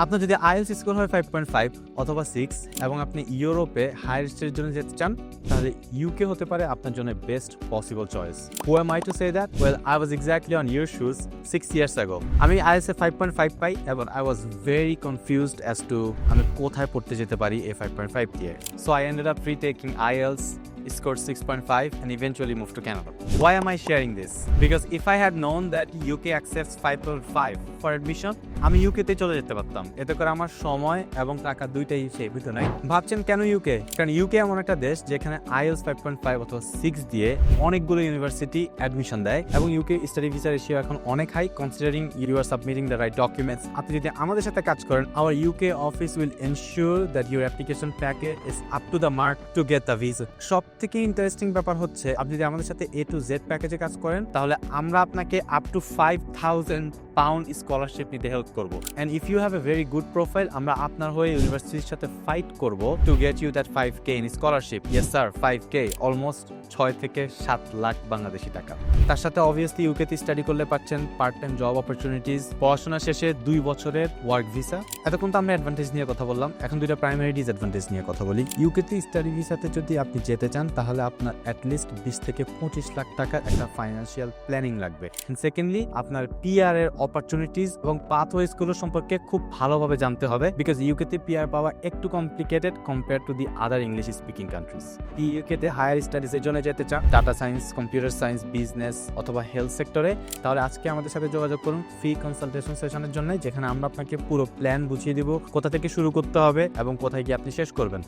আপনার যদি IELTS score হয় 5.5 অথবা 6 এবং আপনি ইউরোপে হায়ার স্টাডির জন্য যেতে চান, তাহলে ইউকে হতে পারে আপনার জন্য best possible choice. Who am I to say that? Well, I was exactly on your shoes 6 years ago. আমি আইএলটিএস 5.5 পাই এবং I was very confused as to আমি কোথায় পড়তে যেতে পারি এই 5.5 দিয়ে। So I ended up retaking IELTS, scored 6.5 and eventually moved to Canada. Why am I sharing this? Because if I had known that UK accepts 5.5 for admission, আমি ইউকেতে চলে যেতে পারতাম। এতে করে আমার সময় এবং টাকা দুইটাই সেভিত নাই। ভাবছেন কেন ইউকে? কারণ ইউকে এমন একটা দেশ যেখানে আইএলটিএস 5.5 অথবা 6 দিয়ে অনেকগুলো ইউনিভার্সিটি অ্যাডমিশন দেয় এবং ইউকে স্টাডি ভিসা রেশিও এখন অনেক high considering you are submitting the right documents. আপনি যদি আমাদের সাথে কাজ করেন, our UK office will ensure that your application package is up to the mark to get the visa. সবথেকে ইন্টারেস্টিং ব্যাপার হচ্ছে আপনি যদি আমাদের সাথে A to Z প্যাকেজে কাজ করেন, তাহলে আমরা আপনাকে আপ টু £5,000 স্কলারশিপ নিতে হেল্প করব। And if you have a very good profile, আমরা আপনার হয়ে ইউনিভার্সিটির সাথে ফাইট করব to get you that 5K in scholarship. Yes sir, 5K, almost 6 থেকে 7 লাখ বাংলাদেশি টাকা। তার সাথে অবভিয়াসলি ইউকেতে স্টাডি করলে পাচ্ছেন পার্ট টাইম জব অপরচুনিটিস, পড়াশোনা শেষে 2 বছরের ওয়ার্ক ভিসা। এতক্ষণ তো আমরা অ্যাডভান্টেজ নিয়ে কথা বললাম, এখন দুইটা প্রাইমারি ডিসঅ্যাডভান্টেজ নিয়ে কথা বলি। ইউকেতে স্টাডি ভিসাতে যদি আপনি যেতে চান, তাহলে আপনার অ্যাটলিস্ট 20 থেকে 25 লাখ টাকার একটা ফাইন্যান্সিয়াল প্ল্যানিং লাগবে। সেকেন্ডলি, আপনার পিআর এর অপরচুনিটিস এবং পাথওয়েজ গুলো সম্পর্কে খুব ভালোভাবে জানতে হবে, বিকজ ইউকেতে পিআর পাওয়া একটু complicated compare to the other English speaking countries. ইউকেতে হায়ার স্টাডিজ এর জন্য যেতে চান, data science, computer science, business অথবা হেলথ সেক্টরে, তাহলে আজকে আমাদের সাথে যোগাযোগ করুন ফ্রি কনসালটেশন সেশনের জন্য, যেখানে আমরা আপনাকে পুরো প্ল্যান বুঝিয়ে দিব কোথা থেকে শুরু করতে হবে এবং কোথায় গিয়ে আপনি শেষ করবেন।